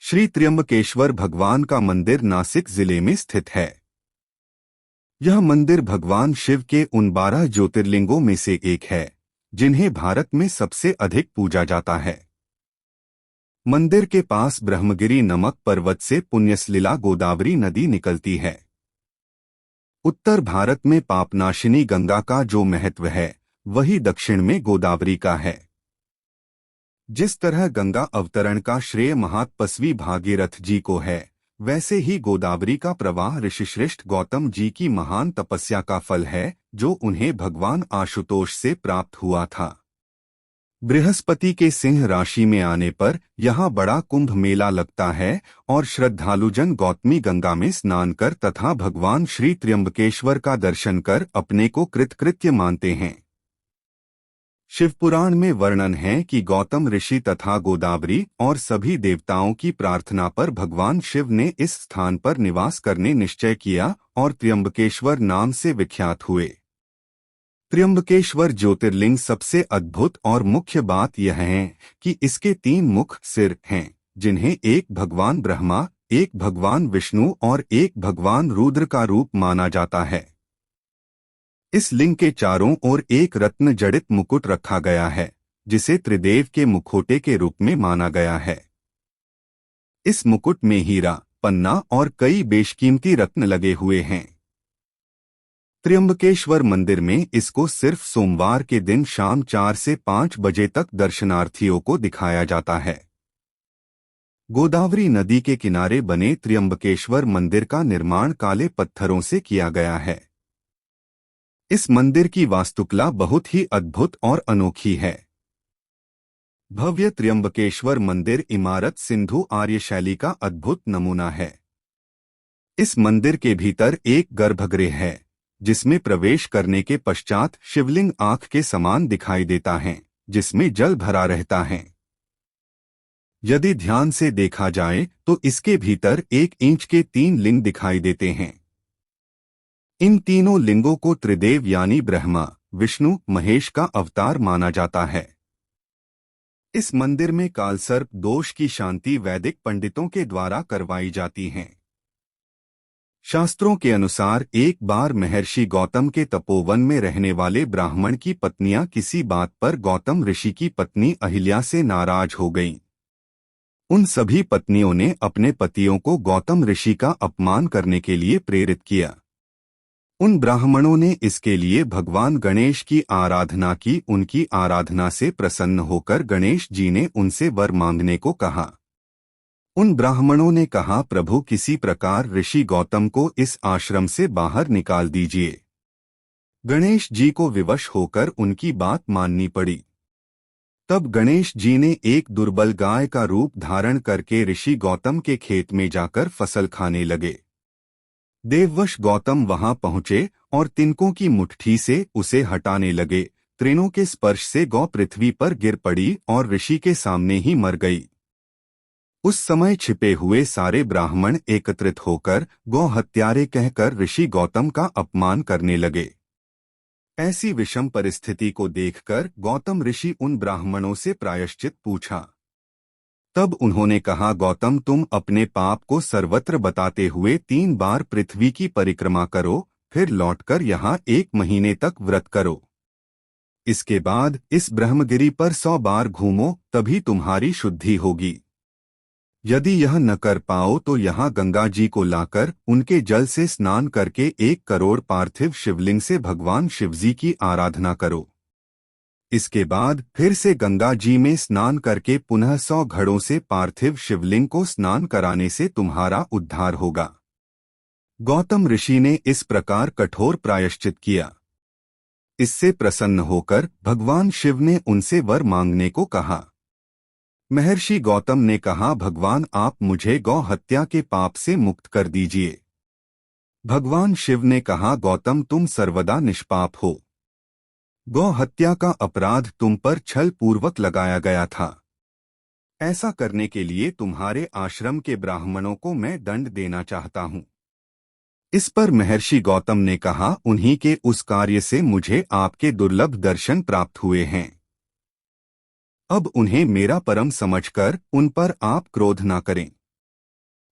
श्री त्र्यंबकेश्वर भगवान का मंदिर नासिक जिले में स्थित है। यह मंदिर भगवान शिव के उन 12 ज्योतिर्लिंगों में से एक है जिन्हें भारत में सबसे अधिक पूजा जाता है। मंदिर के पास ब्रह्मगिरी नामक पर्वत से पुण्यसलिला गोदावरी नदी निकलती है। उत्तर भारत में पापनाशिनी गंगा का जो महत्व है वही दक्षिण में गोदावरी का है। जिस तरह गंगा अवतरण का श्रेय महातपस्वी भागीरथ जी को है, वैसे ही गोदावरी का प्रवाह ऋषिश्रेष्ठ गौतम जी की महान तपस्या का फल है जो उन्हें भगवान आशुतोष से प्राप्त हुआ था। बृहस्पति के सिंह राशि में आने पर यहाँ बड़ा कुंभ मेला लगता है और श्रद्धालुजन गौतमी गंगा में स्नान कर तथा भगवान श्री त्र्यंबकेश्वर का दर्शन कर अपने को कृतकृत्य मानते हैं। शिवपुराण में वर्णन है कि गौतम ऋषि तथा गोदावरी और सभी देवताओं की प्रार्थना पर भगवान शिव ने इस स्थान पर निवास करने निश्चय किया और त्र्यंबकेश्वर नाम से विख्यात हुए। त्र्यंबकेश्वर ज्योतिर्लिंग सबसे अद्भुत और मुख्य बात यह है कि इसके 3 मुख सिर हैं, जिन्हें एक भगवान ब्रह्मा, एक भगवान विष्णु और एक भगवान रुद्र का रूप माना जाता है। इस लिंग के चारों ओर एक रत्न जड़ित मुकुट रखा गया है, जिसे त्रिदेव के मुखौटे के रूप में माना गया है। इस मुकुट में हीरा, पन्ना और कई बेशकीमती रत्न लगे हुए हैं। त्र्यंबकेश्वर मंदिर में इसको सिर्फ सोमवार के दिन शाम 4 से 5 बजे तक दर्शनार्थियों को दिखाया जाता है। गोदावरी नदी के किनारे बने त्र्यंबकेश्वर मंदिर का निर्माण काले पत्थरों से किया गया है। इस मंदिर की वास्तुकला बहुत ही अद्भुत और अनोखी है। भव्य त्र्यंबकेश्वर मंदिर इमारत सिंधु आर्य शैली का अद्भुत नमूना है। इस मंदिर के भीतर एक गर्भगृह है, जिसमें प्रवेश करने के पश्चात शिवलिंग आंख के समान दिखाई देता है, जिसमें जल भरा रहता है। यदि ध्यान से देखा जाए तो इसके भीतर 1 इंच के 3 लिंग दिखाई देते हैं। इन तीनों लिंगों को त्रिदेव यानी ब्रह्मा, विष्णु, महेश का अवतार माना जाता है। इस मंदिर में कालसर्प दोष की शांति वैदिक पंडितों के द्वारा करवाई जाती है। शास्त्रों के अनुसार एक बार महर्षि गौतम के तपोवन में रहने वाले ब्राह्मण की पत्नियां किसी बात पर गौतम ऋषि की पत्नी अहिल्या से नाराज हो गईं। उन सभी पत्नियों ने अपने पतियों को गौतम ऋषि का अपमान करने के लिए प्रेरित किया। उन ब्राह्मणों ने इसके लिए भगवान गणेश की आराधना की। उनकी आराधना से प्रसन्न होकर गणेश जी ने उनसे वर मांगने को कहा। उन ब्राह्मणों ने कहा, प्रभु किसी प्रकार ऋषि गौतम को इस आश्रम से बाहर निकाल दीजिए। गणेश जी को विवश होकर उनकी बात माननी पड़ी। तब गणेश जी ने एक दुर्बल गाय का रूप धारण करके ऋषि गौतम के खेत में जाकर फसल खाने लगे। देववश गौतम वहां पहुंचे और तिनकों की मुट्ठी से उसे हटाने लगे। तृणों के स्पर्श से गौ पृथ्वी पर गिर पड़ी और ऋषि के सामने ही मर गई। उस समय छिपे हुए सारे ब्राह्मण एकत्रित होकर गौ हत्यारे कहकर ऋषि गौतम का अपमान करने लगे। ऐसी विषम परिस्थिति को देखकर गौतम ऋषि उन ब्राह्मणों से प्रायश्चित पूछा। तब उन्होंने कहा, गौतम तुम अपने पाप को सर्वत्र बताते हुए 3 बार पृथ्वी की परिक्रमा करो, फिर लौटकर यहाँ 1 महीने तक व्रत करो। इसके बाद इस ब्रह्मगिरी पर 100 बार घूमो, तभी तुम्हारी शुद्धि होगी। यदि यह न कर पाओ तो यहाँ गंगा जी को लाकर उनके जल से स्नान करके 1 करोड़ पार्थिव शिवलिंग से भगवान शिवजी की आराधना करो। इसके बाद फिर से गंगा जी में स्नान करके पुनः 100 घड़ों से पार्थिव शिवलिंग को स्नान कराने से तुम्हारा उद्धार होगा। गौतम ऋषि ने इस प्रकार कठोर प्रायश्चित किया। इससे प्रसन्न होकर भगवान शिव ने उनसे वर मांगने को कहा। महर्षि गौतम ने कहा, भगवान आप मुझे गौ हत्या के पाप से मुक्त कर दीजिए। भगवान शिव ने कहा, गौतम तुम सर्वदा निष्पाप हो। गौ हत्या का अपराध तुम पर छल पूर्वक लगाया गया था। ऐसा करने के लिए तुम्हारे आश्रम के ब्राह्मणों को मैं दंड देना चाहता हूँ। इस पर महर्षि गौतम ने कहा, उन्हीं के उस कार्य से मुझे आपके दुर्लभ दर्शन प्राप्त हुए हैं। अब उन्हें मेरा परम समझकर उन पर आप क्रोध न करें।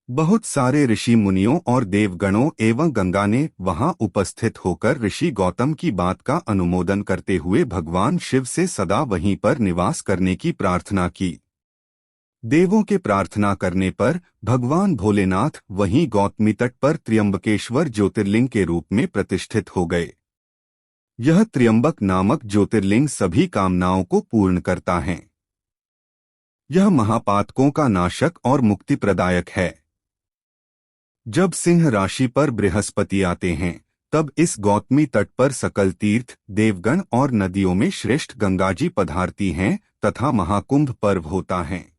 बहुत सारे ऋषि मुनियों और देवगणों एवं गंगा ने वहां उपस्थित होकर ऋषि गौतम की बात का अनुमोदन करते हुए भगवान शिव से सदा वहीं पर निवास करने की प्रार्थना की। देवों के प्रार्थना करने पर भगवान भोलेनाथ वहीं गौतमी तट पर त्र्यंबकेश्वर ज्योतिर्लिंग के रूप में प्रतिष्ठित हो गए। यह त्र्यंबक नामक ज्योतिर्लिंग सभी कामनाओं को पूर्ण करता है। यह महापातकों का नाशक और मुक्ति प्रदायक है। जब सिंह राशि पर बृहस्पति आते हैं तब इस गौतमी तट पर सकल तीर्थ, देवगण और नदियों में श्रेष्ठ गंगाजी पधारती हैं तथा महाकुंभ पर्व होता है।